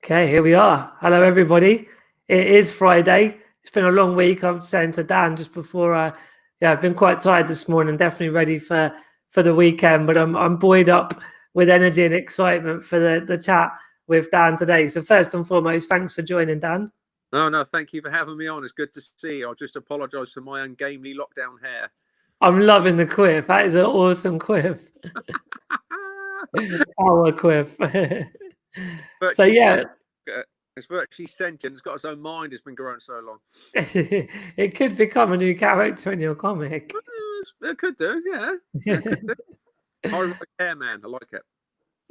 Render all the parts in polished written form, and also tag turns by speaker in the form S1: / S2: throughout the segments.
S1: Okay, here we are. Hello, everybody. It is Friday. It's been a long week. I'm saying to Dan just before I've been quite tired this morning. Definitely ready for the weekend, but I'm buoyed up with energy and excitement for the chat with Dan today. So first and foremost, thanks for joining, Dan.
S2: Oh, no, thank you for having me on. It's good to see. I'll just apologise for my ungamely lockdown hair.
S1: I'm loving the quiff. That is an awesome quiff. Our quiff. So yeah.
S2: It's virtually sentient. It's got its own mind. It's been growing so long.
S1: It could become a new character in your comic.
S2: It could do, yeah. It could do. I like hair, man. I like it.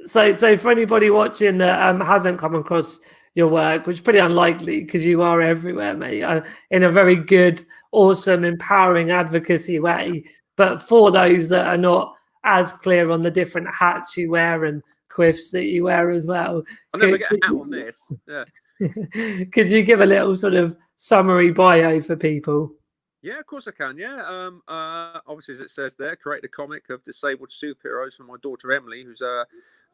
S1: So for anybody watching that hasn't come across your work, which is pretty unlikely because you are everywhere, mate, in a very good, awesome, empowering advocacy way. But for those that are not as clear on the different hats you wear and quiffs that you wear as well,
S2: I'll never get a hat on this. Yeah.
S1: Could you give a little sort of summary bio for people?
S2: Yeah, of course I can. Yeah. Obviously, as it says there, created a comic of disabled superheroes for my daughter Emily, who's a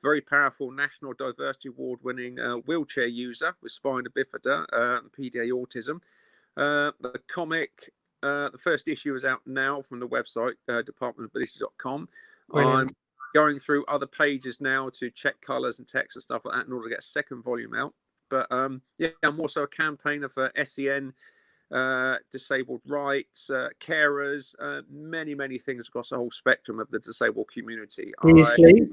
S2: very powerful National Diversity Award-winning wheelchair user with spina bifida and PDA autism. The comic, the first issue is out now from the website, departmentability.com. I'm going through other pages now to check colours and text and stuff like that in order to get a second volume out. But yeah, I'm also a campaigner for SEN, disabled rights, carers, many things across the whole spectrum of the disabled community.
S1: Do you sleep?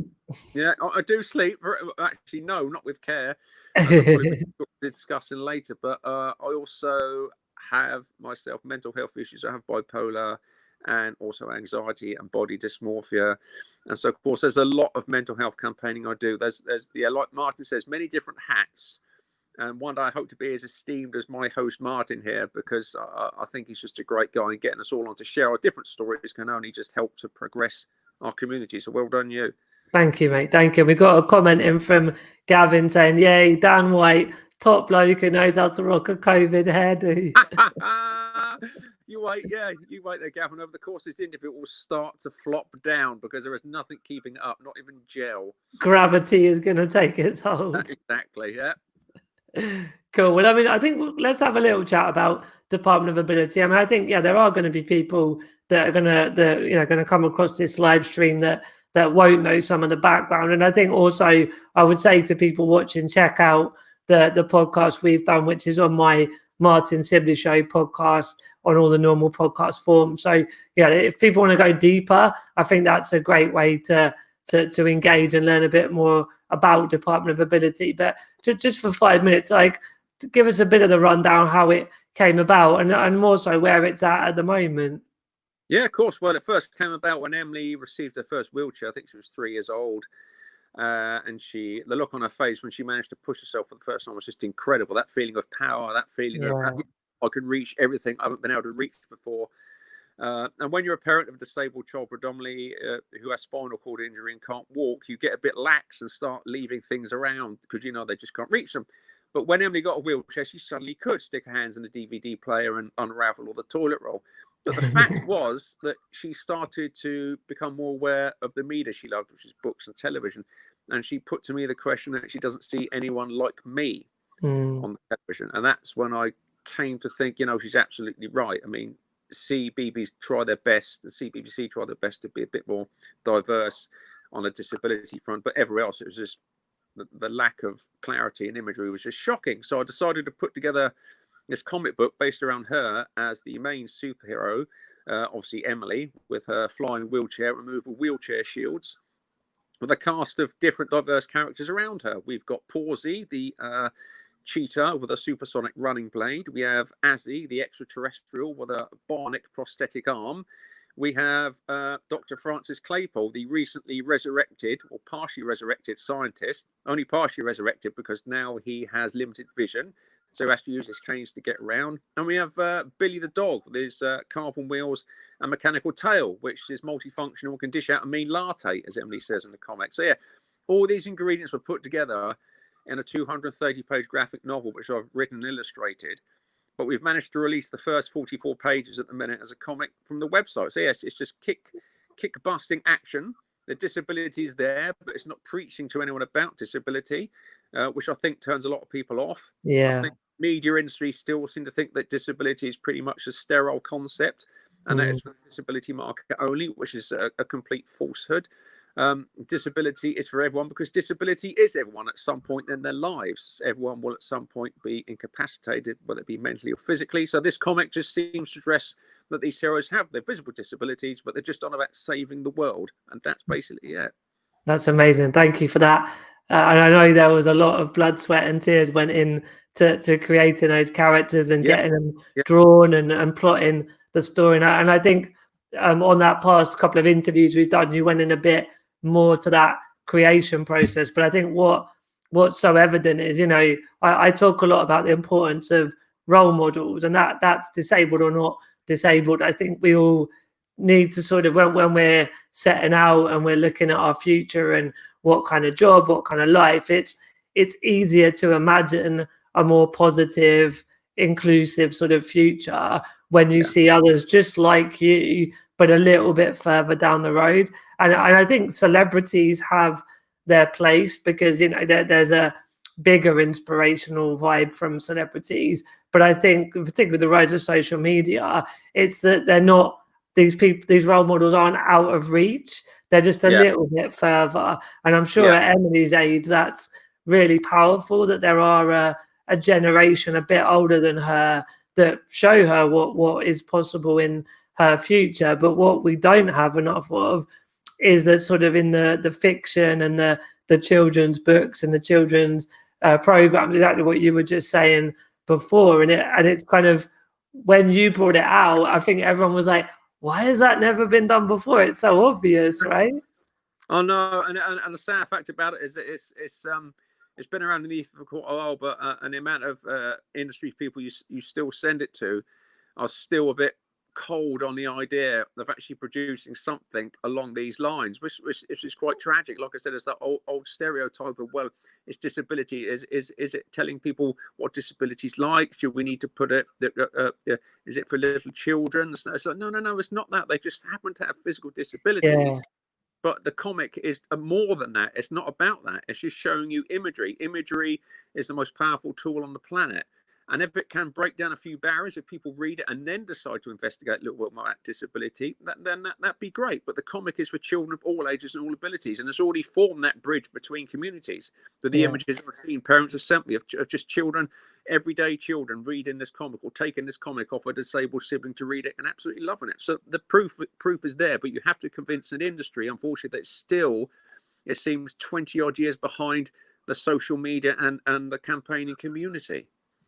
S2: Yeah, I do sleep. Actually, no, not with care. As I'll probably be discussing later. But I also have myself mental health issues. I have bipolar and also anxiety and body dysmorphia. And so, of course, there's a lot of mental health campaigning I do. There's like Martin says, many different hats. And one day I hope to be as esteemed as my host Martin here, because I think he's just a great guy, and getting us all on to share our different stories can only just help to progress our community. So well done, you.
S1: Thank you, mate. Thank you. We got a comment in from Gavin saying, "Yay, Dan White, top bloke who knows how to rock a COVID hairdo."
S2: You wait there, Gavin. Over the course of this interview, it will start to flop down because there is nothing keeping it up, not even gel.
S1: Gravity is going to take its hold.
S2: Exactly, yeah.
S1: Cool. Well, I mean, I think let's have a little chat about Department of Ability. I mean, I think there are going to be people that are going to come across this live stream that won't know some of the background. And I think also I would say to people watching, check out the podcast we've done, which is on my Martin Sibley Show podcast on all the normal podcast forms. So yeah, if people want to go deeper, I think that's a great way to engage and learn a bit more about Department of Ability. But just for 5 minutes, like, give us a bit of the rundown how it came about and more so where it's at the moment.
S2: Yeah, of course. Well, it first came about when Emily received her first wheelchair. I think she was 3 years old. And the look on her face when she managed to push herself for the first time was just incredible. That feeling of power, that feeling of I can reach everything I haven't been able to reach before. And when you're a parent of a disabled child, predominantly who has spinal cord injury and can't walk, you get a bit lax and start leaving things around because they just can't reach them. But when Emily got a wheelchair, she suddenly could stick her hands in the DVD player and unravel all the toilet roll. But the fact was that she started to become more aware of the media she loved, which is books and television. And she put to me the question that she doesn't see anyone like me on the television. And that's when I came to think, she's absolutely right. I mean, CBBC try their best to be a bit more diverse on a disability front, but everywhere else it was just the lack of clarity and imagery was just shocking. So I decided to put together this comic book based around her as the main superhero, obviously Emily with her flying wheelchair, removable wheelchair shields, with a cast of different diverse characters around her. We've got Pawsey, the cheetah with a supersonic running blade. We have Azzy, the extraterrestrial with a bionic prosthetic arm. We have Dr. Francis Claypole, the recently resurrected or partially resurrected scientist, only partially resurrected because now he has limited vision, so he has to use his canes to get around. And we have Billy the dog with his carbon wheels and mechanical tail, which is multifunctional, can dish out a mean latte, as Emily says in the comics. So yeah, all these ingredients were put together in a 230-page graphic novel, which I've written and illustrated. But we've managed to release the first 44 pages at the minute as a comic from the website. So yes, it's just kick-busting action The disability is there, but it's not preaching to anyone about disability, which I think turns a lot of people off.
S1: Yeah.
S2: I think media industry still seem to think that disability is pretty much a sterile concept, and that it's for the disability market only, which is a complete falsehood. Disability is for everyone, because disability is everyone at some point in their lives. Everyone will at some point be incapacitated, whether it be mentally or physically. So this comic just seems to address that these heroes have their visible disabilities, but they're just on about saving the world, and that's basically it.
S1: That's amazing. Thank you for that. And I know there was a lot of blood, sweat, and tears went in to creating those characters and getting them drawn and plotting the story. And I think on that past couple of interviews we've done, you went in a bit more to that creation process. But I think what's so evident is, you know, I talk a lot about the importance of role models, and that's disabled or not disabled. I think we all need to sort of, when we're setting out and we're looking at our future and what kind of job, what kind of life, it's easier to imagine a more positive, inclusive sort of future when you see others just like you, but a little bit further down the road. And I think celebrities have their place, because, you know, there's a bigger inspirational vibe from celebrities. But I think, particularly with the rise of social media, it's that they're not, these role models aren't out of reach. They're just a little bit further. And I'm sure at Emily's age, that's really powerful, that there are a generation a bit older than her that show her what is possible in her future. But what we don't have enough of is that sort of in the fiction and the children's books and the children's programs, exactly what you were just saying before. And it's kind of, when you brought it out, I think everyone was like, why has that never been done before? It's so obvious, right?
S2: Oh no, and the sad fact about it is that it's been around in the ether for quite a while, but and the amount of industry people you still send it to are still a bit cold on the idea of actually producing something along these lines, which is quite tragic. Like I said, it's that old stereotype of, well, it's disability. Is it telling people what disability is like? Should we need to put it? Is it for little children? It's like, no, it's not that. They just happen to have physical disabilities. Yeah. But the comic is more than that. It's not about that. It's just showing you imagery. Imagery is the most powerful tool on the planet. And if it can break down a few barriers, if people read it and then decide to investigate a little bit more about disability, then that'd be great. But the comic is for children of all ages and all abilities, and it's already formed that bridge between communities. But the images I've seen, parents have sent me of just children, everyday children, reading this comic or taking this comic off a disabled sibling to read it and absolutely loving it. So the proof is there, but you have to convince an industry, unfortunately, that still, it seems, 20 odd years behind the social media and the campaigning community.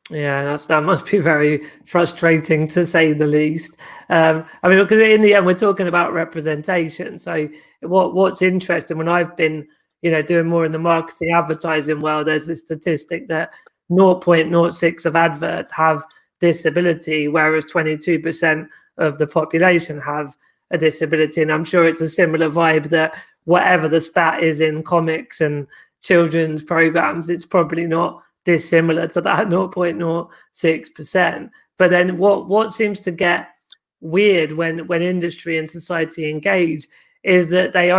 S1: Yeah, that must be very frustrating, to say the least. I mean, because in the end, we're talking about representation. So what's interesting, when I've been, you know, doing more in the marketing advertising world, there's this statistic that 0.06 of adverts have disability, whereas 22% of the population have a disability. And I'm sure it's a similar vibe, that whatever the stat is in comics and children's programs, it's probably not dissimilar to that 0.06%. But then what seems to get weird when industry and society engage is that they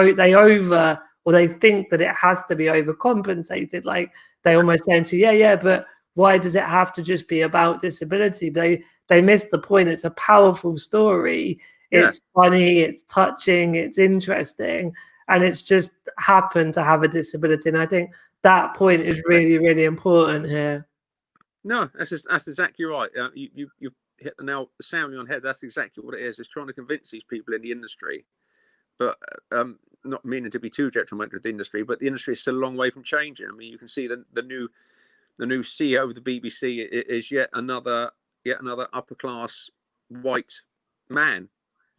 S1: think that it has to be overcompensated. Like, they almost say to you, but why does it have to just be about disability? They miss the point. It's a powerful story. It's funny, it's touching, it's interesting, and it's just happened to have a disability. And I think that point is really, really important here.
S2: No, that's exactly right. You've hit the nail soundly on the head. That's exactly what it is. It's trying to convince these people in the industry, but not meaning to be too detrimental to the industry, but the industry is still a long way from changing. I mean, you can see the new CEO of the BBC is yet another upper class white man.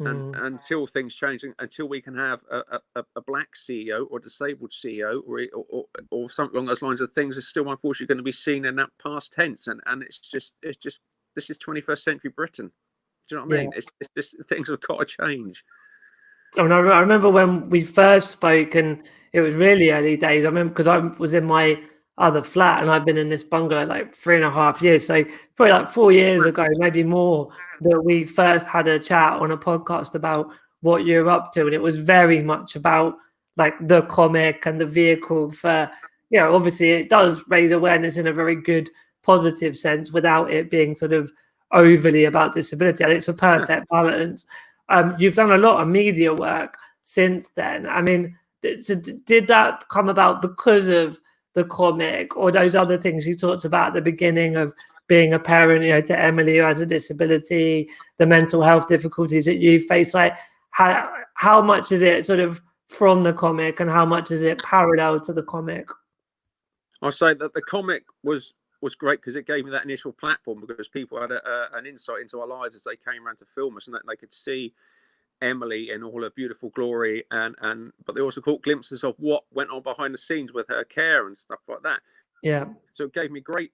S2: And until things change, until we can have a black CEO or disabled CEO or something along those lines of things, is still unfortunately going to be seen in that past tense. And it's just this is 21st century Britain. Do you know what I mean? It's just, things have got to change.
S1: I mean, I remember when we first spoke, and it was really early days. I remember, because I was in my other flat, and I've been in this bungalow like 3.5 years, so probably like 4 years ago, maybe more, that we first had a chat on a podcast about what you're up to. And it was very much about like the comic and the vehicle for, obviously it does raise awareness in a very good positive sense without it being sort of overly about disability. And it's a perfect balance. You've done a lot of media work since then. I mean, so did that come about because of the comic, or those other things you talked about at the beginning of being a parent, to Emily who has a disability, the mental health difficulties that you face? Like, how much is it sort of from the comic, and how much is it parallel to the comic?
S2: I'll say that the comic was great because it gave me that initial platform, because people had an insight into our lives as they came around to film us, and that they could see Emily in all her beautiful glory, but they also caught glimpses of what went on behind the scenes with her care and stuff like that.
S1: Yeah.
S2: So it gave me great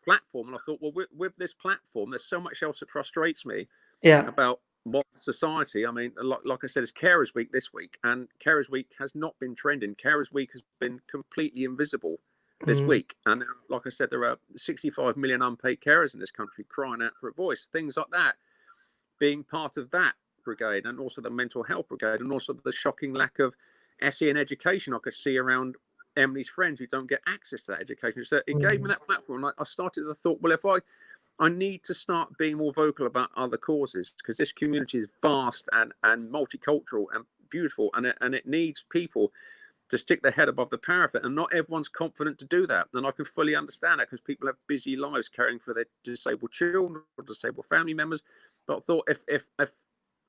S2: platform, and I thought, well, with this platform, there's so much else that frustrates me about modern society. I mean, like I said, it's Carers Week this week, and Carers Week has not been trending. Carers Week has been completely invisible this week, and like I said, there are 65 million unpaid carers in this country crying out for a voice. Things like that, being part of that brigade, and also the mental health brigade, and also the shocking lack of SEN education I could see around Emily's friends who don't get access to that education. So it gave me that platform. I started to thought, well, if I need to start being more vocal about other causes, because this community is vast and multicultural and beautiful, and it needs people to stick their head above the parapet, and not everyone's confident to do that. And I can fully understand that, because people have busy lives caring for their disabled children or disabled family members. But I thought, if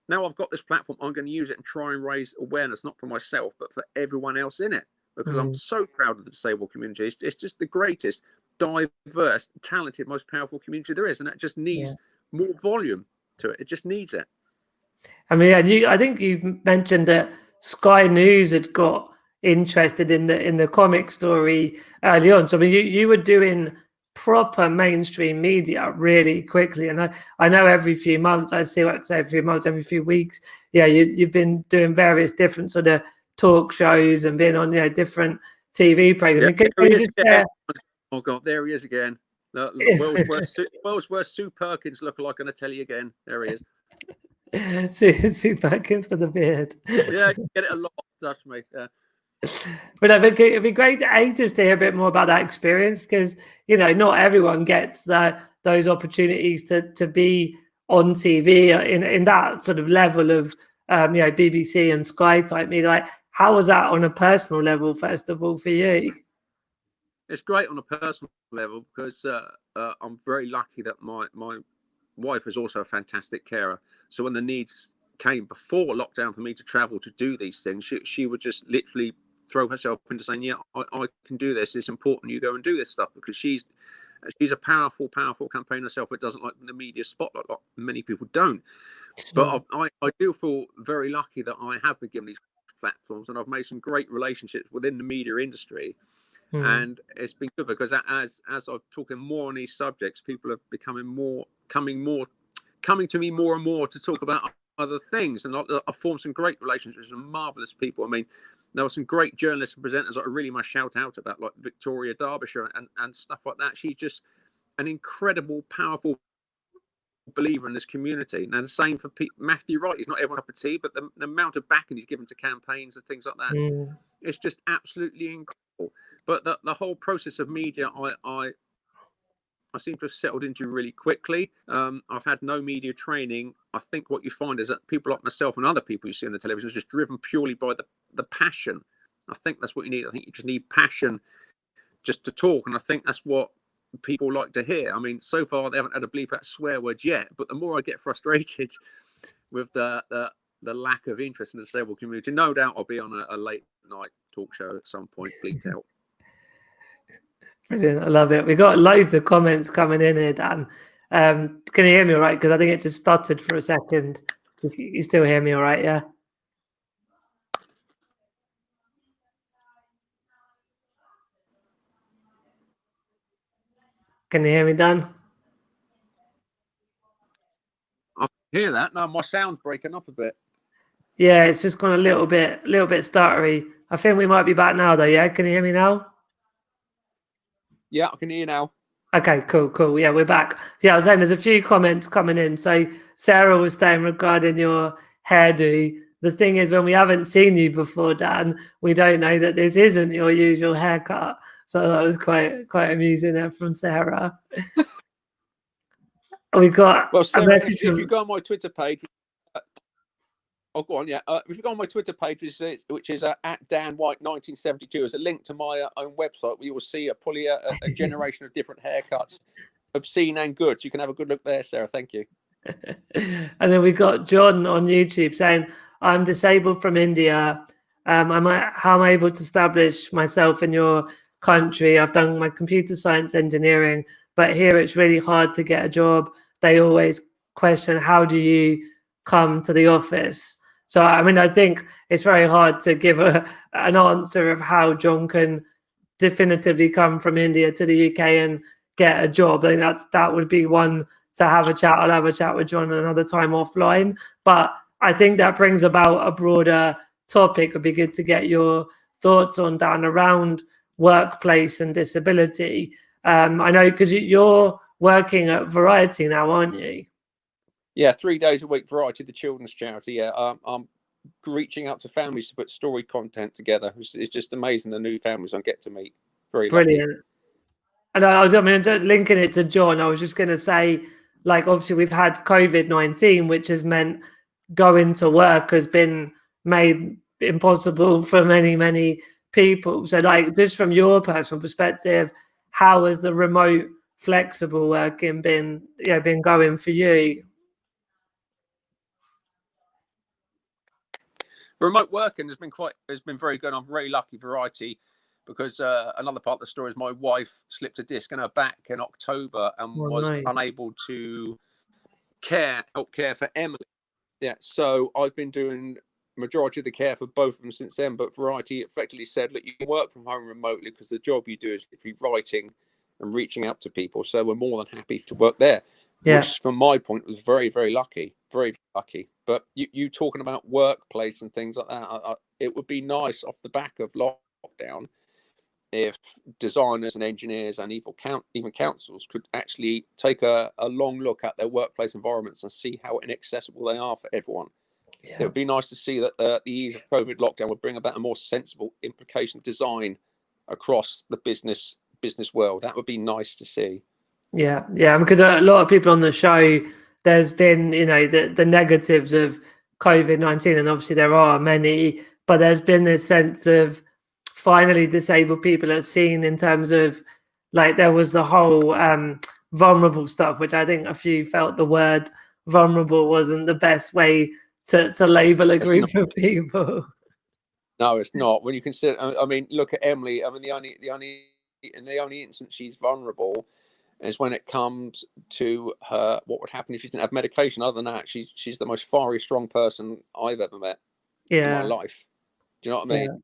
S2: now I've got this platform, I'm going to use it and try and raise awareness, not for myself, but for everyone else in it, because I'm so proud of the disabled community. It's just the greatest, diverse, talented, most powerful community there is, and that just needs more volume to it. It just needs it.
S1: I mean, I think you mentioned that Sky News had got interested in the comic story early on. So I mean, you were doing proper mainstream media really quickly, and I know every few months, I see what say every few months, every few weeks, you've been doing various different sort of talk shows and being on different TV programs.
S2: Oh God, there he is again. The world's worst Sue Perkins lookalike. Going to tell you again. There he is.
S1: Sue Perkins with the beard.
S2: Yeah, you get it a lot. Trust me. Yeah.
S1: But it'd be great just to hear a bit more about that experience, because not everyone gets those opportunities to be on TV in that sort of level of BBC and Sky type media. Like, how was that on a personal level, first of all, for you?
S2: It's great on a personal level, because I'm very lucky that my wife is also a fantastic carer. So when the needs came before lockdown for me to travel to do these things, she would just literally throw herself into saying, yeah, I can do this. It's important you go and do this stuff, because she's a powerful campaigner herself, but doesn't like the media spotlight like many people don't. But I do feel very lucky that I have been given these platforms, and I've made some great relationships within the media industry. And it's been good, because as I'm talking more on these subjects, people are coming to me more and more to talk about other things, and I've formed some great relationships with marvelous people. I mean, there were some great journalists and presenters that I really must shout out about, like Victoria Derbyshire and stuff like that. She's just an incredible, powerful believer in this community. Now the same for Matthew Wright. He's not everyone's cup of tea, but the amount of backing he's given to campaigns and things like that, it's just absolutely incredible. But the whole process of media, I seem to have settled into really quickly. I've had no media training. I think what you find is that people like myself and other people you see on the television are just driven purely by the passion. I think that's what you need. I think you just need passion just to talk, and I think that's what people like to hear. I mean, so far they haven't had a bleep out swear word yet, but the more I get frustrated with the lack of interest in the disabled community, no doubt I'll be on a late night talk show at some point, bleeped out.
S1: Brilliant. I love it. We got loads of comments coming in here, Dan. Can you hear me all right? Because I think it just stuttered for a second. You still hear me all right, yeah? Can you hear me, Dan?
S2: I hear that. No, my sound's breaking up a bit.
S1: Yeah, it's just gone a little bit stuttery. I think we might be back now, though, yeah? Can you hear me now?
S2: Yeah, I can hear you now.
S1: Okay, cool. Yeah, we're back. Yeah, I was saying there's a few comments coming in. So Sarah was saying regarding your hairdo the thing is, when we haven't seen you before, Dan, we don't know that this isn't your usual haircut. So that was quite amusing there from Sarah. We got
S2: Well,
S1: a
S2: Sarah,
S1: message
S2: if
S1: from
S2: you go on my Twitter page, oh, go on, yeah. If you go on my Twitter page, which is at Dan White 1972, there's a link to my own website where you will see probably a generation of different haircuts, obscene and good. So you can have a good look there, Sarah. Thank you.
S1: And then we got John on YouTube saying, "I'm disabled from India. How am I able to establish myself in your country? I've done my computer science engineering, but here it's really hard to get a job. They always question, how do you come to the office?" So, I mean, I think it's very hard to give an answer of how John can definitively come from India to the UK and get a job. I think that would be one to have a chat. I'll have a chat with John another time offline. But I think that brings about a broader topic. It'd be good to get your thoughts on, Dan, around workplace and disability. I know because you're working at Variety now, aren't you?
S2: Yeah, 3 days a week, Variety, the children's charity. Yeah, I'm reaching out to families to put story content together. It's just amazing the new families I get to meet. Very
S1: Brilliant.
S2: lucky.
S1: And I mean, linking it to John, I was just going to say, like, obviously we've had COVID-19, which has meant going to work has been made impossible for many people. So, like, just from your personal perspective, how has the remote flexible working been going for you?
S2: Remote working has been very good. I'm very lucky, Variety, because another part of the story is my wife slipped a disc in her back in October and was unable to help care for Emily. Yeah, so I've been doing majority of the care for both of them since then. But Variety effectively said, look, you can work from home remotely because the job you do is literally writing and reaching out to people. So we're more than happy to work there. Yeah. Which, from my point, was very lucky, very lucky. But you talking about workplace and things like that, it would be nice off the back of lockdown if designers and engineers and even councils could actually take a long look at their workplace environments and see how inaccessible they are for everyone. Yeah. It would be nice to see that the ease of COVID lockdown would bring about a more sensible implication of design across the business world. That would be nice to see.
S1: Yeah, because a lot of people on the show, there's been, the negatives of COVID-19, and obviously there are many, but there's been this sense of finally disabled people are seen in terms of, like, there was the whole vulnerable stuff, which I think a few felt the word vulnerable wasn't the best way to label a group of people.
S2: No, it's not. When you consider, I mean, look at Emily. I mean, the only instance she's vulnerable is when it comes to her, what would happen if she didn't have medication. Other than that, she's the most fiery, strong person I've ever met in my life. Do you know what I mean? Yeah.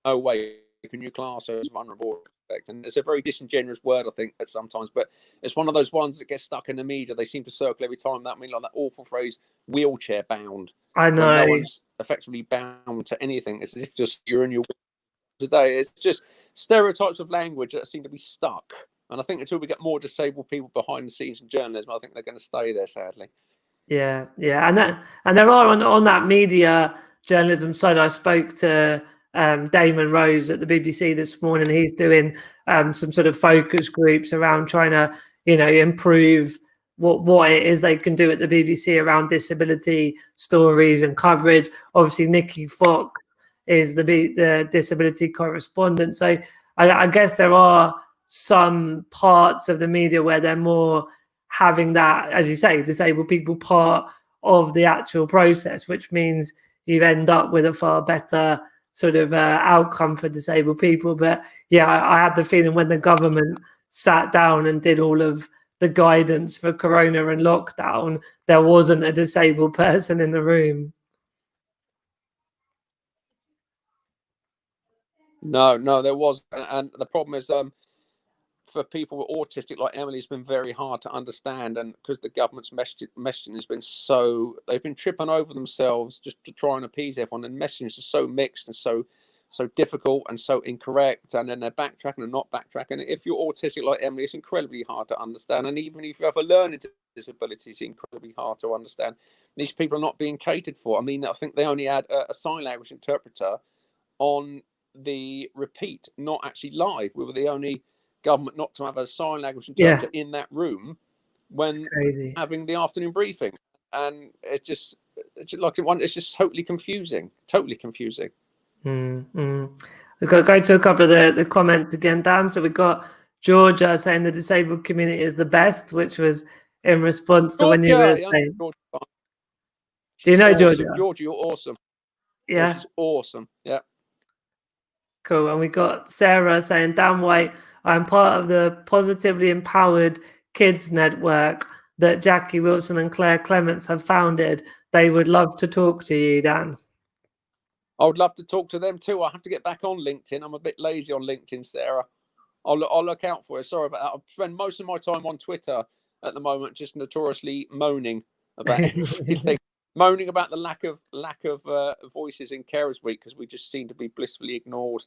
S2: No way can you class her as vulnerable. And it's a very disingenuous word, I think, at sometimes, but it's one of those ones that gets stuck in the media. They seem to circle every time. That mean, like that awful phrase, wheelchair bound.
S1: I know.
S2: No one's effectively bound to anything. It's as if just you're in your today. It's just stereotypes of language that seem to be stuck. And I think until we get more disabled people behind the scenes in journalism, I think they're going to stay there, sadly.
S1: Yeah, and there are on that media journalism side. I spoke to Damon Rose at the BBC this morning. He's doing some sort of focus groups around trying to, improve what it is they can do at the BBC around disability stories and coverage. Obviously, Nikki Fox is the disability correspondent. So I guess there are some parts of the media where they're more having that, as you say, disabled people part of the actual process, which means you end up with a far better sort of outcome for disabled people. But yeah, I had the feeling when the government sat down and did all of the guidance for Corona and lockdown, there wasn't a disabled person in the room.
S2: No, there was. And the problem is, for people with autistic like Emily, it's been very hard to understand, and because the government's messaging has been they've been tripping over themselves just to try and appease everyone, and messaging is so mixed and so so difficult and so incorrect, and then they're backtracking and not backtracking. If you're autistic like Emily, it's incredibly hard to understand, and even if you have a learning disability, it's incredibly hard to understand. These people are not being catered for. I mean, I think they only had a sign language interpreter on the repeat, not actually live. We were the only government not to have a sign language interpreter in that room when having the afternoon briefing, and it's just totally confusing.
S1: We've got to go to a couple of the comments again, Dan. So we've got Georgia saying the disabled community is the best, which was in response to when you were saying. Do you know Georgia?
S2: Georgia, you're awesome.
S1: Yeah,
S2: she's awesome. Yeah.
S1: Cool. And we got Sarah saying, Dan White, I'm part of the Positively Empowered Kids Network that Jackie Wilson and Claire Clements have founded. They would love to talk to you, Dan.
S2: I would love to talk to them too. I have to get back on LinkedIn. I'm a bit lazy on LinkedIn, Sarah. I'll look out for it. Sorry about that. I spend most of my time on Twitter at the moment, just notoriously moaning about everything. Moaning about the lack of voices in Carers Week, because we just seem to be blissfully ignored.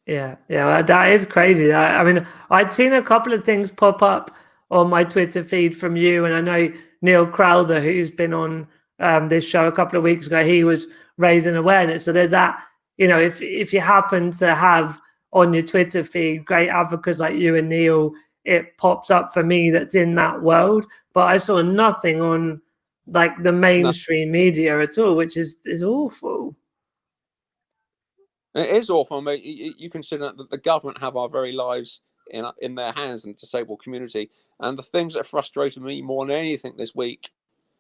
S1: Yeah, well, that is crazy. I mean, I'd seen a couple of things pop up on my Twitter feed from you, and I know Neil Crowther, who's been on this show a couple of weeks ago, he was raising awareness. So there's that, if you happen to have on your Twitter feed great advocates like you and Neil, it pops up for me that's in that world. But I saw nothing on like the mainstream media at all, which is awful.
S2: It is awful. I mean, you consider that the government have our very lives in their hands, and the disabled community. And the things that frustrated me more than anything this week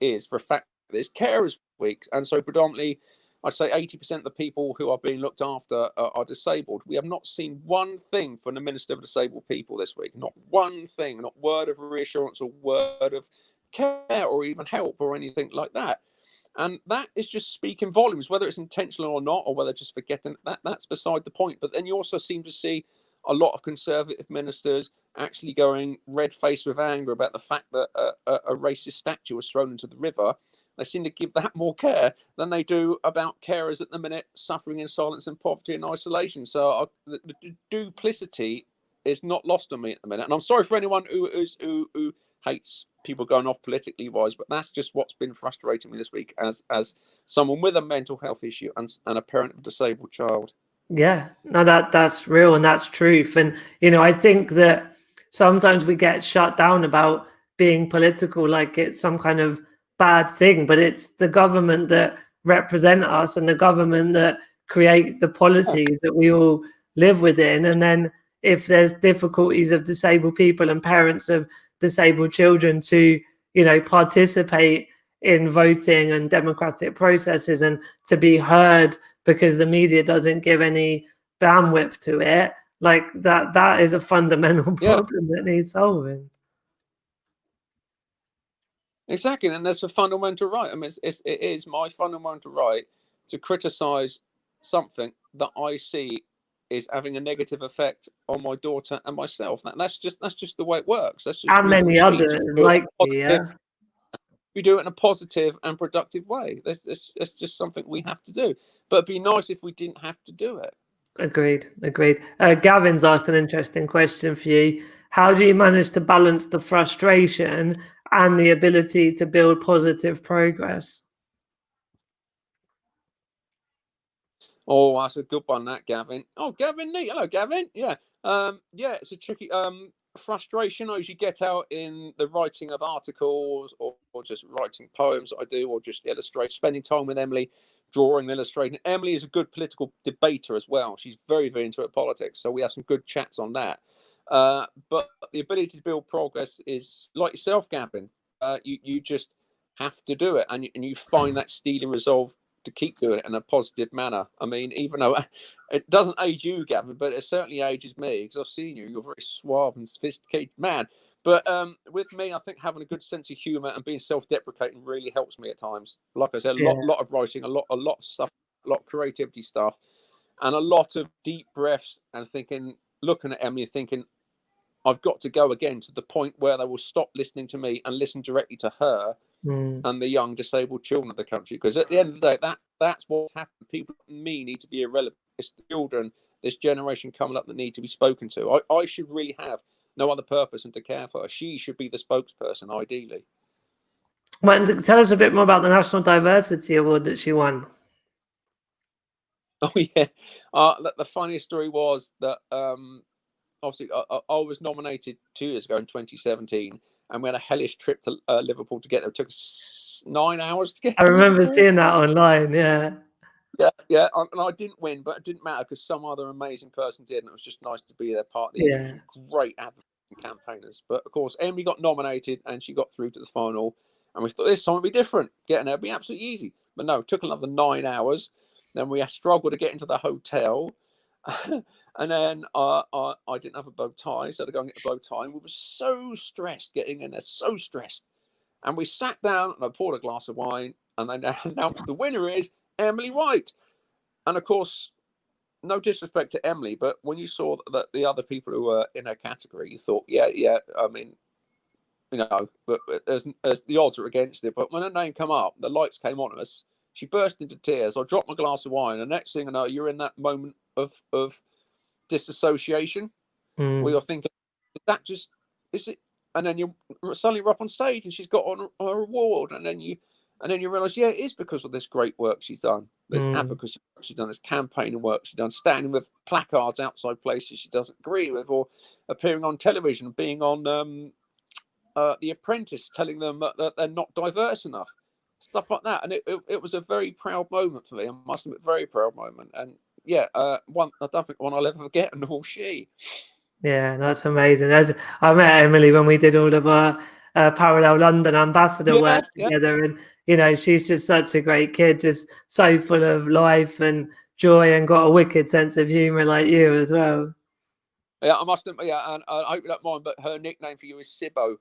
S2: is, for a fact, it's Carers Week, and so predominantly, I'd say 80% of the people who are being looked after are disabled. We have not seen one thing from the Minister for Disabled People this week. Not one thing. Not word of reassurance or word of care or even help or anything like that. And that is just speaking volumes, whether it's intentional or not, or whether just forgetting that's beside the point. But then you also seem to see a lot of Conservative ministers actually going red-faced with anger about the fact that a racist statue was thrown into the river. They seem to give that more care than they do about carers at the minute suffering in silence and poverty and isolation. So the duplicity is not lost on me at the minute. And I'm sorry for anyone who hates people going off politically wise, but that's just what's been frustrating me this week as someone with a mental health issue and a parent of a disabled child.
S1: Yeah, no, that's real and that's truth. And I think that sometimes we get shut down about being political, like it's some kind of bad thing, but it's the government that represent us and the government that create the policies that we all live within. And then if there's difficulties of disabled people and parents of disabled children to participate in voting and democratic processes and to be heard because the media doesn't give any bandwidth to it, like that is a fundamental problem that needs solving.
S2: Exactly, and that's a fundamental right. I mean, it is my fundamental right to criticize something that I see is having a negative effect on my daughter and myself. That's just the way it works. That's just
S1: and many others like
S2: we do it in a positive and productive way. That's just something we have to do. But it'd be nice if we didn't have to do it.
S1: Agreed. Gavin's asked an interesting question for you. How do you manage to balance the frustration and the ability to build positive progress?
S2: Oh, that's a good one, that, Gavin. Oh, Gavin, neat. Hello, Gavin. Yeah. It's a tricky frustration as you get out in the writing of articles or just writing poems that I do, or just illustrate, spending time with Emily, drawing, illustrating. Emily is a good political debater as well. She's very, very into politics. So we have some good chats on that. But the ability to build progress is like yourself, Gavin. You just have to do it, and you find that steely resolve to keep doing it in a positive manner. I mean, even though it doesn't age you, Gavin, but it certainly ages me, because I've seen you. You're a very suave and sophisticated man. But with me, I think having a good sense of humour and being self-deprecating really helps me at times. Like I said, a lot of writing, a lot of stuff, a lot of creativity stuff, and a lot of deep breaths and thinking, looking at Emily, thinking, I've got to go again to the point where they will stop listening to me and listen directly to her and the young disabled children of the country. Because at the end of the day, that's what's happened. People like me need to be irrelevant. it's the children, this generation coming up that need to be spoken to. I should really have no other purpose than to care for her. She should be the spokesperson, ideally.
S1: Well, and tell us a bit more about the National Diversity Award that she won.
S2: Oh yeah, the funniest story was that obviously I was nominated 2 years ago in 2017, and we had a hellish trip to Liverpool to get there. It took us 9 hours to get.
S1: I remember seeing that online.
S2: Yeah, and I didn't win, but it didn't matter because some other amazing person did, and it was just nice to be there part of the great advocates and campaigners. But of course, Emily got nominated and she got through to the final, and we thought this time would be different. Getting there would be absolutely easy, but no, it took another 9 hours. Then we struggled to get into the hotel, and then I didn't have a bow tie, so I had to go and get a bow tie. And we were so stressed getting in there, so stressed. And we sat down and I poured a glass of wine, and then announced the winner is Emily White. And of course, no disrespect to Emily, but when you saw that the other people who were in her category, you thought, yeah, I mean, you know, but as the odds are against it. But when her name came up, the lights came on us. She burst into tears. I dropped my glass of wine. And next thing I know, you're in that moment of disassociation where you're thinking, is it? And then you suddenly you're up on stage and she's got on her award. And then you realise, yeah, it is because of this great work she's done. This advocacy work she's done, this campaigning work she's done, standing with placards outside places she doesn't agree with, or appearing on television, being on The Apprentice, telling them that they're not diverse enough. Stuff like that, and it was a very proud moment for me. I must admit, very proud moment, and yeah, one I don't think one I'll ever forget, nor she.
S1: Yeah, that's amazing. I met Emily when we did all of our Parallel London ambassador work together, and you know, she's just such a great kid, just so full of life and joy, and got a wicked sense of humour like you as well.
S2: Yeah, I must admit, yeah, and I hope you don't mind, but her nickname for you is Sibbo.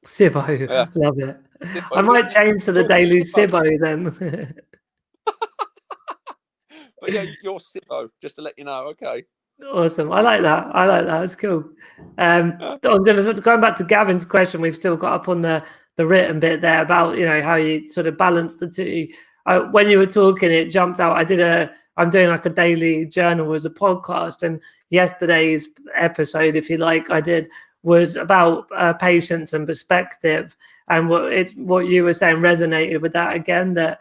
S1: Sibbo, yeah. Love it. Sibbo, I might change to the Daily Sibbo then.
S2: But yeah, you're Sibbo, just to let you know. Okay.
S1: Awesome. I like that. That's cool. I was going back to Gavin's question. We've still got up on the written bit there about, you know, how you sort of balance the two. When you were talking, it jumped out. I'm doing like a daily journal as a podcast, and yesterday's episode, if you like, was about patience and perspective, and what you were saying resonated with that again, that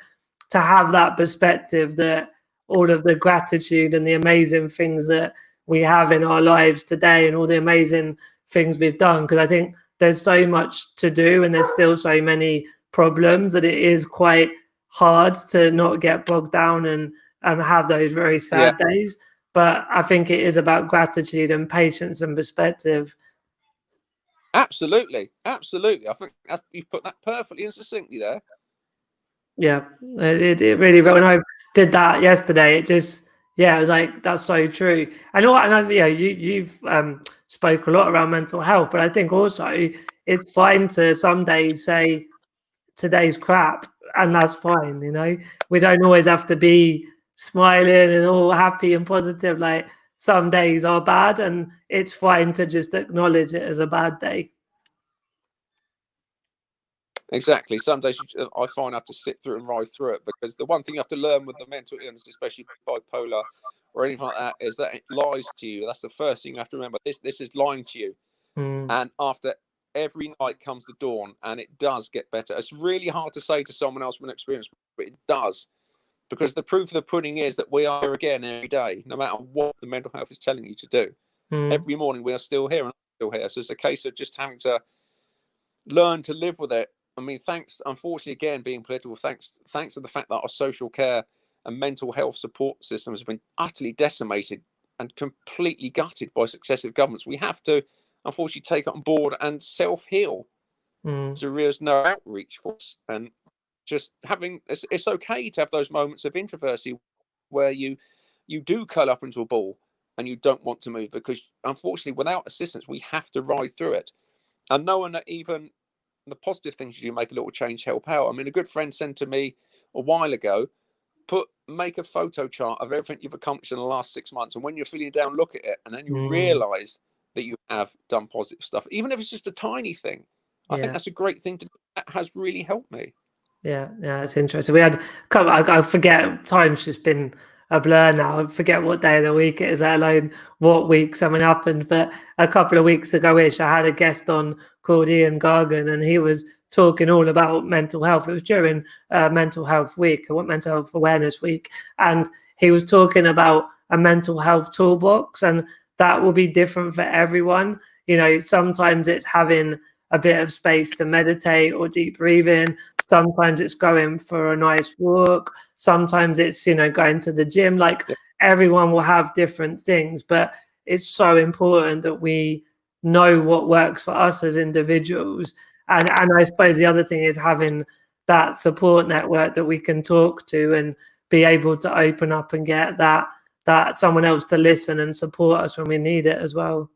S1: to have that perspective, that all of the gratitude and the amazing things that we have in our lives today and all the amazing things we've done, because I think there's so much to do and there's still so many problems that it is quite hard to not get bogged down and have those very sad days. But I think it is about gratitude and patience and perspective.
S2: Absolutely. I think you've put that perfectly and succinctly there.
S1: Yeah, it really. When I did that yesterday, it just it was like, that's so true. You've spoke a lot around mental health, but I think also it's fine to some days say today's crap, and that's fine. You know, we don't always have to be smiling and all happy and positive. Like, some days are bad, and it's fine to just acknowledge it as a bad day.
S2: Exactly. Some days I find I have to sit through and ride through it, because the one thing you have to learn with the mental illness, especially bipolar or anything like that, is that it lies to you. That's the first thing you have to remember. This is lying to you. And after every night comes the dawn, and it does get better. It's really hard to say to someone else with an experience, but it does. Because the proof of the pudding is that we are here again every day, no matter what the mental health is telling you to do. Every morning we are still here and still here. So it's a case of just having to learn to live with it. I mean, unfortunately, again, being political, thanks to the fact that our social care and mental health support systems have been utterly decimated and completely gutted by successive governments, we have to, unfortunately, take it on board and self-heal. So there's no outreach for us. And just it's okay to have those moments of introversy where you do curl up into a ball and you don't want to move, because unfortunately, without assistance, we have to ride through it. And knowing that even the positive things you do make a little change, help out. I mean, a good friend said to me a while ago, make a photo chart of everything you've accomplished in the last 6 months, and when you're feeling down, look at it, and then you realize that you have done positive stuff, even if it's just a tiny thing. I think that's a great thing to do. That has really helped me.
S1: Yeah, it's interesting. We had, I forget, time's just been a blur now. I forget what day of the week it is, let alone what week something happened. But a couple of weeks ago-ish, I had a guest on called Ian Gargan, and he was talking all about mental health. It was during Mental Health Week, or Mental Health Awareness Week, and he was talking about a mental health toolbox, and that will be different for everyone. You know, sometimes it's having a bit of space to meditate or deep breathing. Sometimes it's going for a nice walk. Sometimes it's, you know, going to the gym. Like, everyone will have different things, but it's so important that we know what works for us as individuals. And I suppose the other thing is having that support network that we can talk to and be able to open up and get that someone else to listen and support us when we need it as well.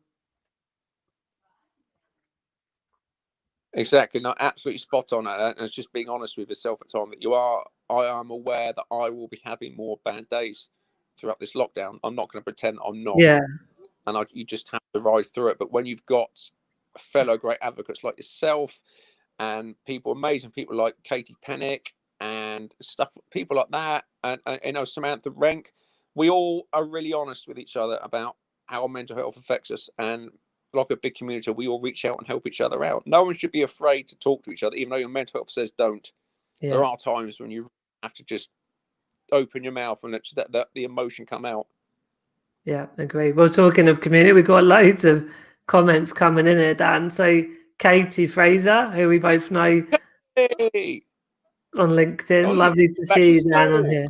S2: Exactly, no, absolutely spot on. And it's just being honest with yourself at time that I am aware that I will be having more bad days throughout this lockdown. I'm not going to pretend I'm not.
S1: Yeah.
S2: And you just have to ride through it. But when you've got fellow great advocates like yourself and amazing people like Katie Pennick and stuff, people like that, and you know, Samantha Renk, we all are really honest with each other about how mental health affects us. And like a big community, we all reach out and help each other out. No one should be afraid to talk to each other, even though your mental health says don't. Yeah. There are times when you have to just open your mouth and let the emotion come out.
S1: Yeah, agree. Well, talking of community, we've got loads of comments coming in here, Dan. So Katie Fraser, who we both know on LinkedIn. Lovely to see you, Dan, on here.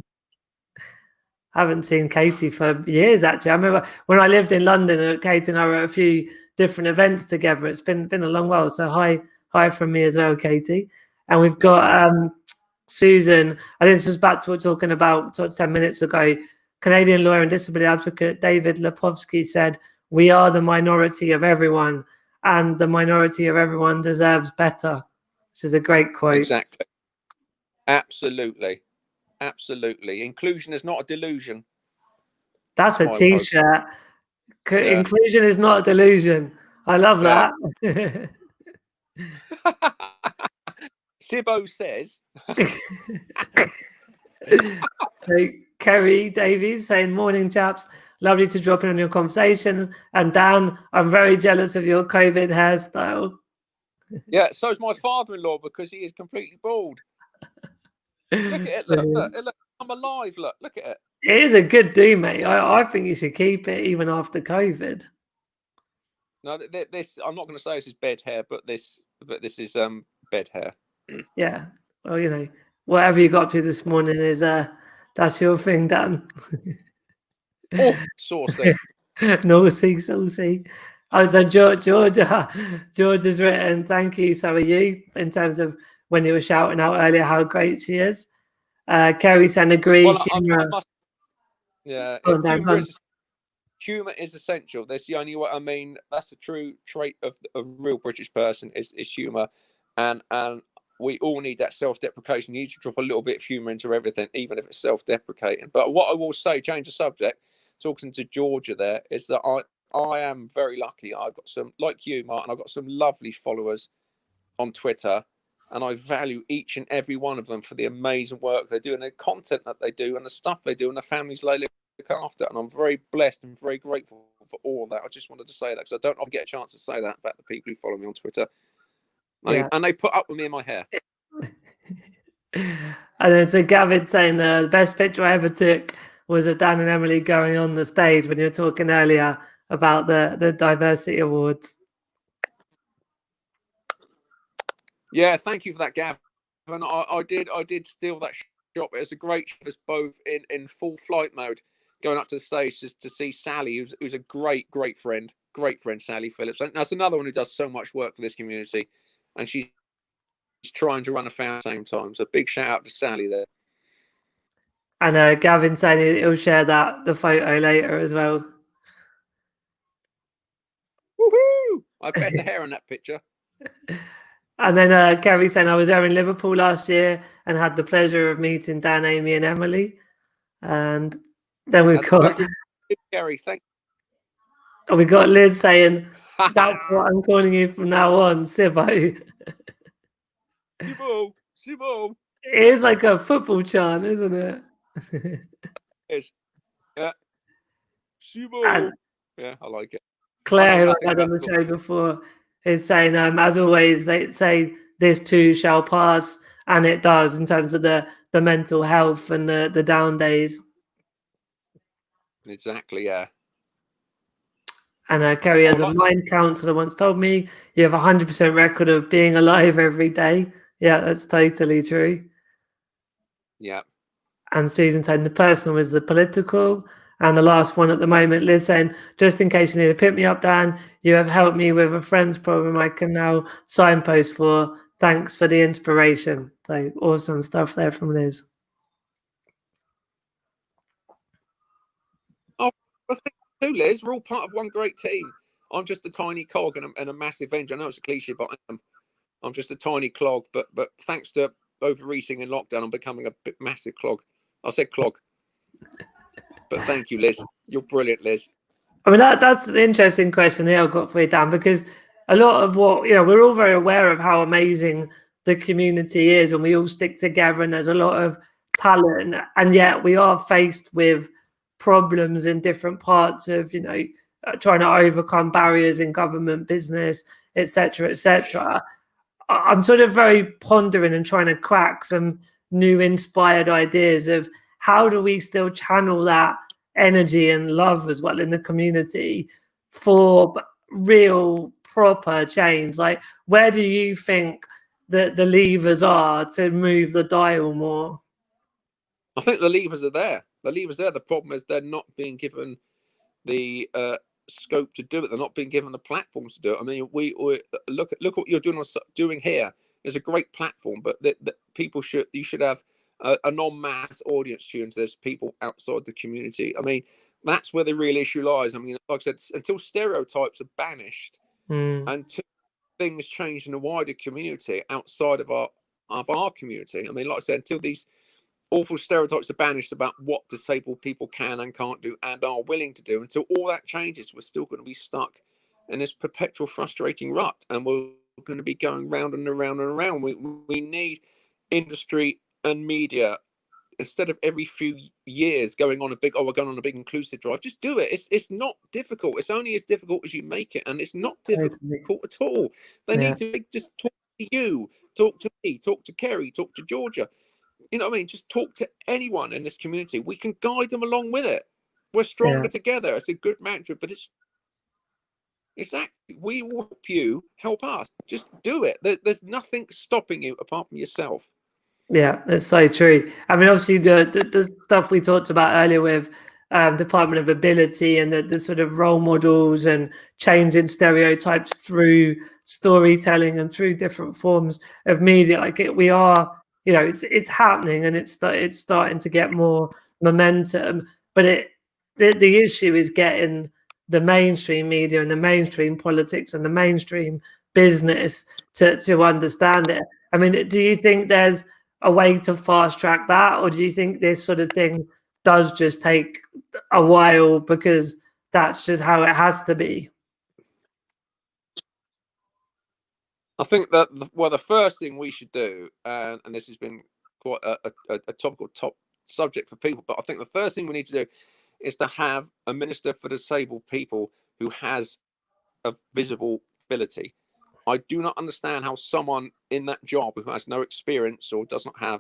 S1: Haven't seen Katie for years, actually. I remember when I lived in London, Katie and I were at a few different events together. It's been a long while. So hi from me as well, Katie. And we've got Susan. I think this was back to what we were talking about 10 minutes ago. Canadian lawyer and disability advocate David Lepofsky said, "We are the minority of everyone, and the minority of everyone deserves better," which is a great quote.
S2: Exactly. Absolutely. Absolutely. Inclusion is not a delusion.
S1: That's a t-shirt. Yeah. Inclusion is not a delusion. I love that.
S2: Sibo says.
S1: So, Kerry Davies saying, "Morning, chaps. Lovely to drop in on your conversation. And Dan, I'm very jealous of your COVID hairstyle."
S2: Yeah, so is my father-in-law because he is completely bald. Look at it. Look, I'm alive. Look at it.
S1: It is a good do, mate. I think you should keep it even after COVID.
S2: No, this I'm not going to say this is bed hair, but this is bed hair.
S1: Yeah. Well, you know, whatever you got up to this morning is that's your thing, Dan.
S2: Oh, saucy.
S1: Saucy. Oh, so Georgia's written, "Thank you, so are you," in terms of when you were shouting out earlier how great she is. Kerry said, "Agree."
S2: Well, humor is essential. That's the only way. I mean, that's a true trait of a real British person is humor, and we all need that self-deprecation. You need to drop a little bit of humor into everything, even if it's self-deprecating. But what I will say, change the subject, talking to Georgia there, is that I am very lucky. I've got some, like you, Martin, I've got some lovely followers on Twitter, and I value each and every one of them for the amazing work they do and the content that they do and the stuff they do and the families they look after. And I'm very blessed and very grateful for all of that. I just wanted to say that because I don't often get a chance to say that about the people who follow me on Twitter. And they put up with me in my hair.
S1: And then so Gavin saying the best picture I ever took was of Dan and Emily going on the stage when you were talking earlier about the diversity awards.
S2: Yeah, thank you for that, Gavin. I did steal that shot. It's a great shot. It's both in full flight mode, going up to the stage just to see Sally, who's a great friend, Sally Phillips. And that's another one who does so much work for this community, and she's trying to run a fan at the same time. So big shout out to Sally there.
S1: And Gavin saying he'll share the photo later as well.
S2: Woohoo! I have better hair on that picture.
S1: And then Kerry saying, "I was there in Liverpool last year and had the pleasure of meeting Dan, Amy, and Emily." And then we've got
S2: Kerry. Thank
S1: you. We got Liz saying, "That's what I'm calling you from now on, Sibo."
S2: Sibo.
S1: It is like a football chant, isn't it?
S2: Yes. Yeah.
S1: And
S2: Yeah, I like it.
S1: Claire, who
S2: I
S1: I
S2: think
S1: had on
S2: that
S1: the show before, is saying, as always, they say this too shall pass, and it does in terms of the mental health and the down days.
S2: exactly, yeah.
S1: And Kerry, as a mind counselor, once told me, you have 100% record of being alive every day. Yeah, that's totally true.
S2: Yeah.
S1: And Susan saying the personal was the political. And the last one at the moment, Liz saying, just in case you need to pick me up, Dan, you have helped me with a friend's problem I can now signpost for. Thanks for the inspiration. So awesome stuff there from Liz.
S2: Oh, I think too, Liz. We're all part of one great team. I'm just a tiny cog and a massive engine. I know it's a cliche, but I'm just a tiny clog. But thanks to overeating and lockdown, I'm becoming a bit massive clog. I said clog. But thank you, Liz. You're brilliant, Liz.
S1: I mean, that's an interesting question here I've got for you, Dan, because a lot of what, we're all very aware of how amazing the community is and we all stick together and there's a lot of talent, and yet we are faced with problems in different parts of, trying to overcome barriers in government, business, etc., etc. I'm sort of very pondering and trying to crack some new inspired ideas of how do we still channel that energy and love as well in the community for real proper change. Like, where do you think that the levers are to move the dial more?
S2: I think the levers are there. The levers there. The problem is they're not being given the scope to do it. They're not being given the platforms to do it. I mean, we look what you're doing here. It's a great platform, but you should have a non-mass audience tuned to this, people outside the community. I mean, that's where the real issue lies. I mean, like I said, until stereotypes are banished, until things change in the wider community outside of our community. I mean, like I said, until these awful stereotypes are banished about what disabled people can and can't do and are willing to do, until all that changes, we're still going to be stuck in this perpetual frustrating rut, and we're going to be going round and around and around. We need industry and media, instead of every few years going on we're going on a big inclusive drive, just do it. It's not difficult. It's only as difficult as you make it, and it's not difficult at all. They need to just talk to you, talk to me, talk to Kerry, talk to Georgia. You know what I mean? Just talk to anyone in this community. We can guide them along with it. We're stronger together. It's a good mantra, but it's exactly, we will help you, help us. Just do it. There's nothing stopping you apart from yourself.
S1: Yeah, that's so true. I mean, obviously, the stuff we talked about earlier with Department of Ability and the sort of role models and changing stereotypes through storytelling and through different forms of media, we are, it's happening and it's starting to get more momentum. But the issue is getting the mainstream media and the mainstream politics and the mainstream business to understand it. I mean, do you think there's a way to fast track that, or do you think this sort of thing does just take a while because that's just how it has to be?
S2: I think that the first thing we should do, and this has been quite a topical top subject for people, but I think the first thing we need to do is to have a minister for disabled people who has a visible ability. I do not understand how someone in that job who has no experience or does not have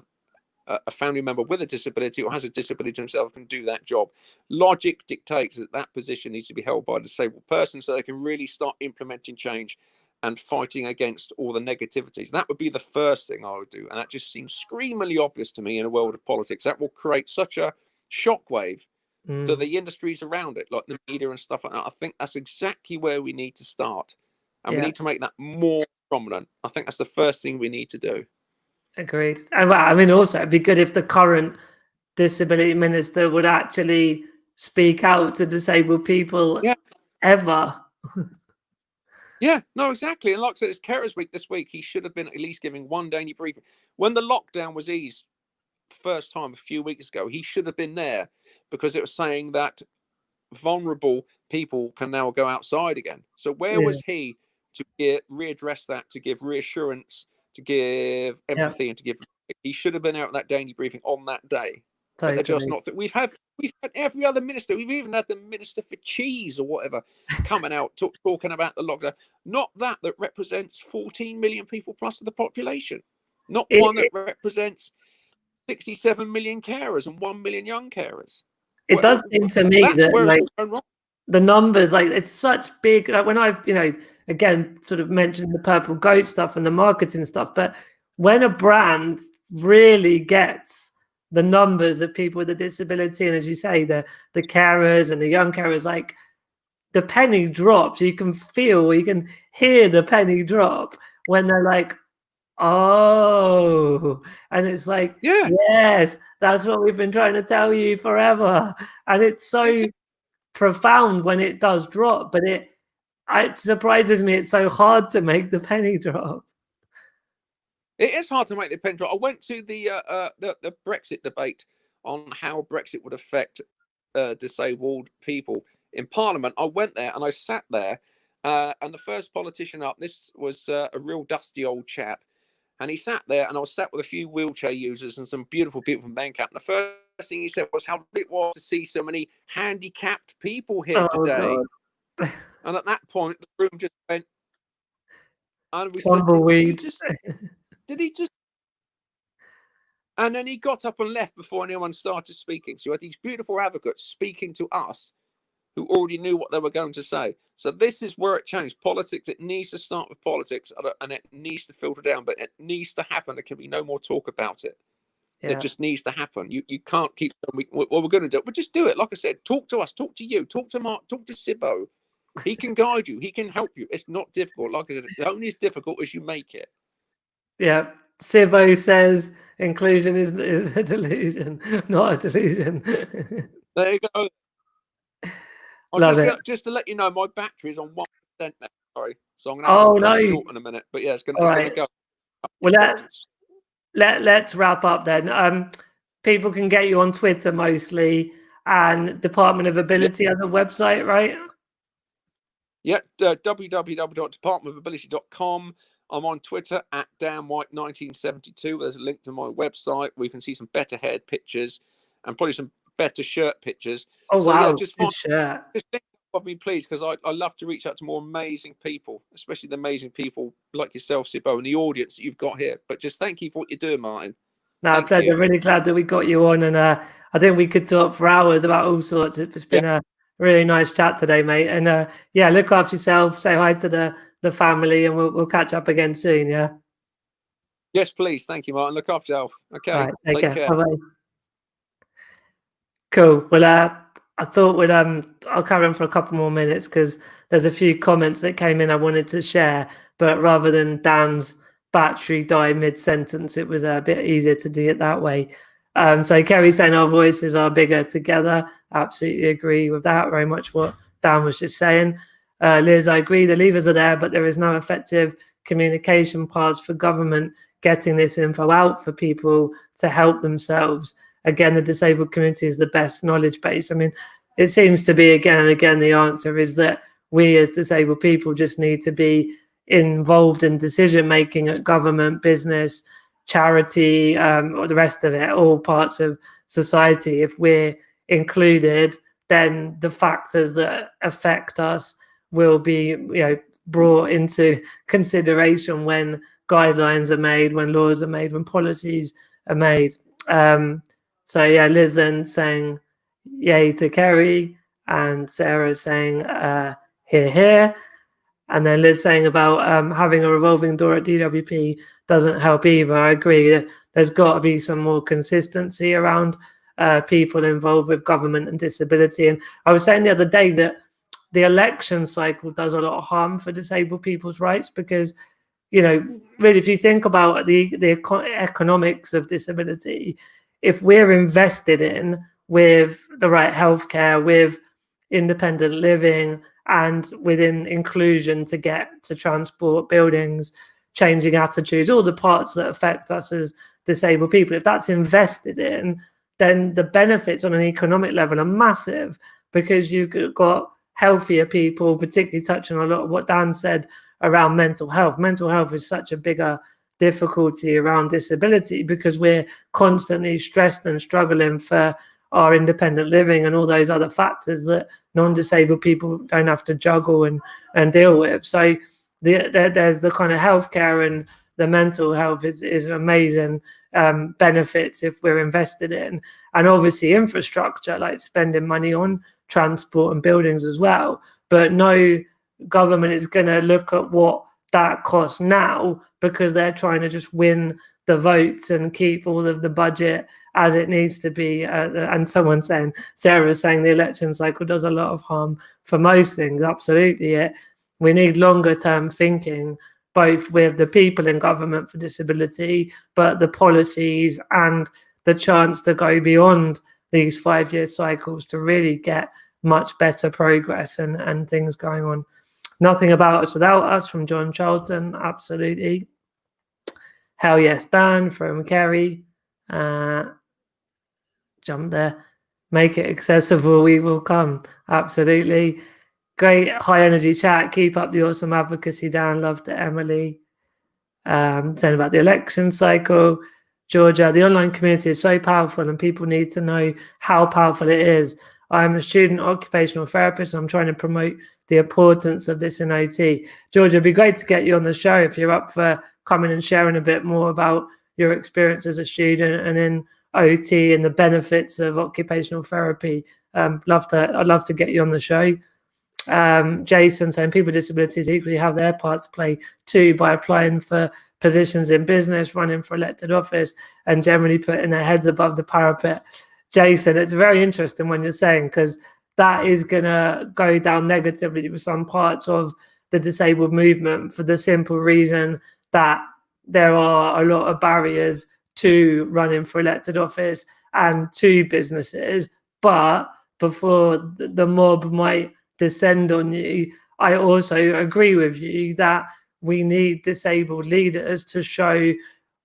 S2: a family member with a disability or has a disability himself can do that job. Logic dictates that position needs to be held by a disabled person so they can really start implementing change and fighting against all the negativities. That would be the first thing I would do. And that just seems screamingly obvious to me in a world of politics. That will create such a shockwave to the industries around it, like the media and stuff like that. I think that's exactly where we need to start. And we need to make that more prominent. I think that's the first thing we need to do.
S1: Agreed. And I mean, also, it'd be good if the current disability minister would actually speak out to disabled people ever.
S2: Yeah, no, exactly. And like I said, it's Carers Week this week. He should have been at least giving one daily briefing. When the lockdown was eased first time a few weeks ago, he should have been there because it was saying that vulnerable people can now go outside again. So where was he to readdress that, to give reassurance, to give empathy, and to give? He should have been out at that daily briefing on that day. But they're just
S1: Totally.
S2: not. We've had every other minister. We've even had the minister for cheese or whatever coming out talking about the lockdown. Not that represents 14 million people plus of the population. Not one that represents 67 million carers and 1 million young carers.
S1: It does seem to me
S2: That's
S1: that
S2: where
S1: like
S2: it's all going wrong.
S1: the numbers, like it's such big. Like when I've, again, sort of mentioned the purple goat stuff and the marketing stuff, but when a brand really gets the numbers of people with a disability, and as you say, the carers and the young carers, like the penny drops. You can feel, you can hear the penny drop when they're like, oh, and it's like,
S2: Yeah,
S1: yes, that's what we've been trying to tell you forever. And it's so profound when it does drop, but it surprises me it's so hard to make the penny drop.
S2: it is hard to make the penny drop. I went to the Brexit debate on how Brexit would affect disabled people in Parliament. I went there and I sat there, and the first politician up, this was a real dusty old chap, and he sat there, and I was sat with a few wheelchair users and some beautiful people from Bancap. And the first thing he said was how it was to see so many handicapped people here today.
S1: God.
S2: And at that point, the room just went, and we
S1: Tumbleweed.
S2: said, did he just? And then he got up and left before anyone started speaking. So you had these beautiful advocates speaking to us who already knew what they were going to say. So this is where it changed. Politics, it needs to start with politics, and it needs to filter down, but it needs to happen. There can be no more talk about it. Yeah. It just needs to happen. You can't keep what we're going to do, but just do it. Like I said, talk to us, talk to you, talk to Mark, talk to Sibbo. He can guide you. He can help you. It's not difficult. Like I said, it's only as difficult as you make it.
S1: Yeah. Sibbo says inclusion is a delusion, not a delusion.
S2: There you go. Just to let you know, my battery is on 1% now. Sorry. So I'm going to have to short in a minute. But yeah, it's going to go.
S1: Well, let's wrap up then. People can get you on Twitter mostly, and Department of Ability has a website, right?
S2: Yeah, www.departmentofability.com. I'm on Twitter at DanWhite1972. There's a link to my website where you can see some better head pictures and probably some better shirt pictures.
S1: Oh, so, wow.
S2: Yeah, just think of me, please, because I love to reach out to more amazing people, especially the amazing people like yourself, Sibbo, and the audience that you've got here. But just thank you for what you're doing, Martin.
S1: No, pleasure. I'm really glad that we got you on. And I think we could talk for hours about all sorts. It's been a really nice chat today, mate. And yeah, look after yourself. Say hi to the family, and we'll catch up again soon. Yeah.
S2: Yes, please. Thank you, Martin. Look after yourself. Okay.
S1: Right, take care. Bye-bye. Cool. Well, I thought I'll carry on for a couple more minutes because there's a few comments that came in I wanted to share, but rather than Dan's battery die mid-sentence, it was a bit easier to do it that way. So Kerry saying our voices are bigger together. Absolutely agree with that. Very much what Dan was just saying. Liz, I agree. The levers are there, but there is no effective communication paths for government getting this info out for people to help themselves. Again, the disabled community is the best knowledge base. I mean, it seems to be again and again the answer is that we as disabled people just need to be involved in decision making at government, business, charity, or the rest of it, all parts of society. If we're included, then the factors that affect us will be, brought into consideration when guidelines are made, when laws are made, when policies are made. So yeah, Liz then saying yay to Kerry, and Sarah saying hear, hear. And then Liz saying about having a revolving door at DWP doesn't help either. I agree. There's got to be some more consistency around people involved with government and disability. And I was saying the other day that the election cycle does a lot of harm for disabled people's rights because, really, if you think about the economics of disability, if we're invested in with the right healthcare, with independent living, and within inclusion to get to transport, buildings, changing attitudes, all the parts that affect us as disabled people, if that's invested in, then the benefits on an economic level are massive because you've got healthier people, particularly touching on a lot of what Dan said around mental health. Mental health is such a bigger difficulty around disability because we're constantly stressed and struggling for our independent living and all those other factors that non-disabled people don't have to juggle and deal with. So there's the kind of healthcare and the mental health is amazing benefits if we're invested in, and obviously infrastructure, like spending money on transport and buildings as well. But no government is going to look at what that costs now because they're trying to just win the votes and keep all of the budget as it needs to be. And Sarah's saying the election cycle does a lot of harm for most things. Absolutely. We need longer term thinking, both with the people in government for disability, but the policies and the chance to go beyond these 5-year cycles to really get much better progress and things going on. Nothing about us without us from John Charlton. Absolutely. Hell yes, Dan from Kerry. Jump there. Make it accessible. We will come. Absolutely. Great high energy chat. Keep up the awesome advocacy, Dan. Love to Emily. Saying about the election cycle. Georgia, the online community is so powerful and people need to know how powerful it is. I'm a student occupational therapist and I'm trying to promote the importance of this in OT. Georgia, it'd be great to get you on the show if you're up for coming and sharing a bit more about your experience as a student and in OT and the benefits of occupational therapy. I'd love to get you on the show. Jason saying people with disabilities equally have their part to play too by applying for positions in business, running for elected office, and generally putting their heads above the parapet. Jason, it's very interesting when you're saying, because that is going to go down negatively with some parts of the disabled movement for the simple reason that there are a lot of barriers to running for elected office and to businesses. But before the mob might descend on you, I also agree with you that we need disabled leaders to show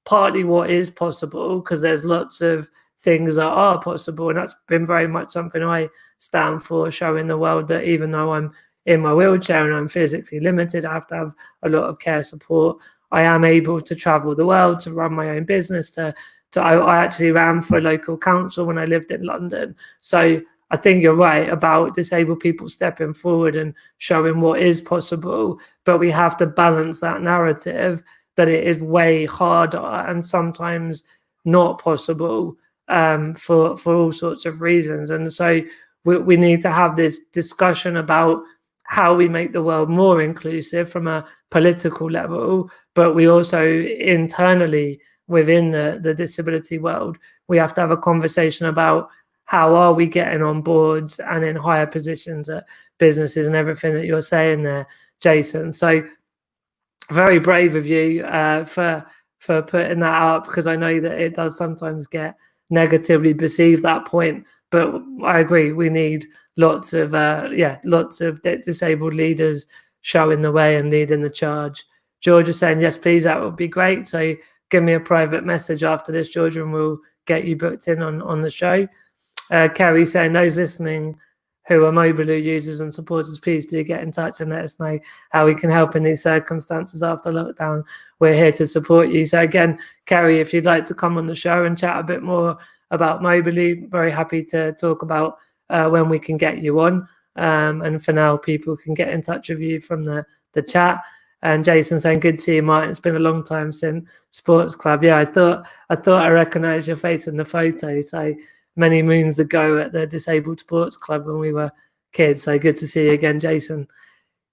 S1: partly what is possible, because there's lots of things that are possible, and that's been very much something I stand for, showing the world that even though I'm in my wheelchair and I'm physically limited, I have to have a lot of care support. I am able to travel the world, to run my own business, I actually ran for a local council when I lived in London. So I think you're right about disabled people stepping forward and showing what is possible, but we have to balance that narrative that it is way harder and sometimes not possible for all sorts of reasons. And so we need to have this discussion about how we make the world more inclusive from a political level, but we also internally within the disability world, we have to have a conversation about how are we getting on boards and in higher positions at businesses and everything that you're saying there, Jason. So very brave of you for putting that up, because I know that it does sometimes get negatively perceived, that point. But I agree, we need lots of disabled leaders showing the way and leading the charge. Georgia saying, yes, please, that would be great. So give me a private message after this, Georgia, and we'll get you booked in on the show. Kerry saying, those listening who are Mobiloo users and supporters, please do get in touch and let us know how we can help in these circumstances after lockdown. We're here to support you. So again, Kerry, if you'd like to come on the show and chat a bit more about Mobiloo, very happy to talk about when we can get you on. And for now, people can get in touch with you from the chat. And Jason saying, good to see you, Martin. It's been a long time since Sports Club. Yeah, I thought I recognised your face in the photo. So many moons ago at the Disabled Sports Club when we were kids. So good to see you again, Jason.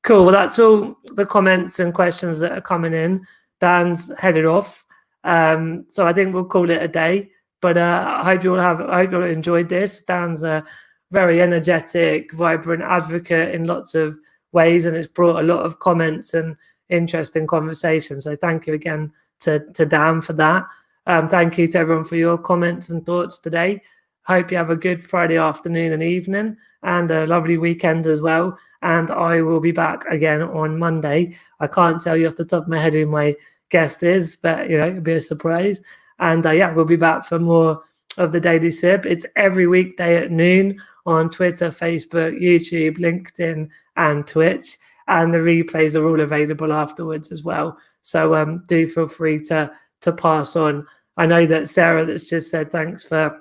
S1: Cool. Well, that's all the comments and questions that are coming in. Dan's headed off. So I think we'll call it a day. But I hope you all enjoyed this. Dan's a very energetic, vibrant advocate in lots of ways, and it's brought a lot of comments and interesting conversations. So thank you again to Dan for that. Thank you to everyone for your comments and thoughts today. Hope you have a good Friday afternoon and evening and a lovely weekend as well. And I will be back again on Monday. I can't tell you off the top of my head who my guest is, but it'll be a surprise. And we'll be back for more of the Daily Sib. It's every weekday at noon on Twitter, Facebook, YouTube, LinkedIn, and Twitch. And the replays are all available afterwards as well. So do feel free to pass on. I know that Sarah that's just said thanks for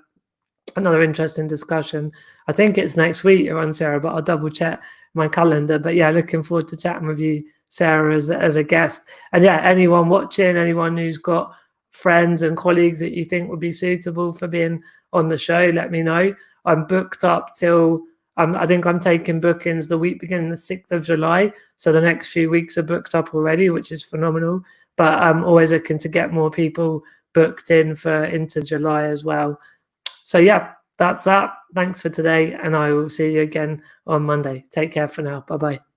S1: another interesting discussion. I think it's next week you're on, Sarah, but I'll double check my calendar. But yeah, looking forward to chatting with you, Sarah, as a guest. And yeah, anyone watching, anyone who's got friends and colleagues that you think would be suitable for being on the show, let me know. I'm booked up till I think I'm taking bookings the week beginning the 6th of July. So the next few weeks are booked up already, which is phenomenal. But I'm always looking to get more people booked in for into July as well. So yeah, that's that. Thanks for today, and I will see you again on Monday. Take care for now. Bye-bye.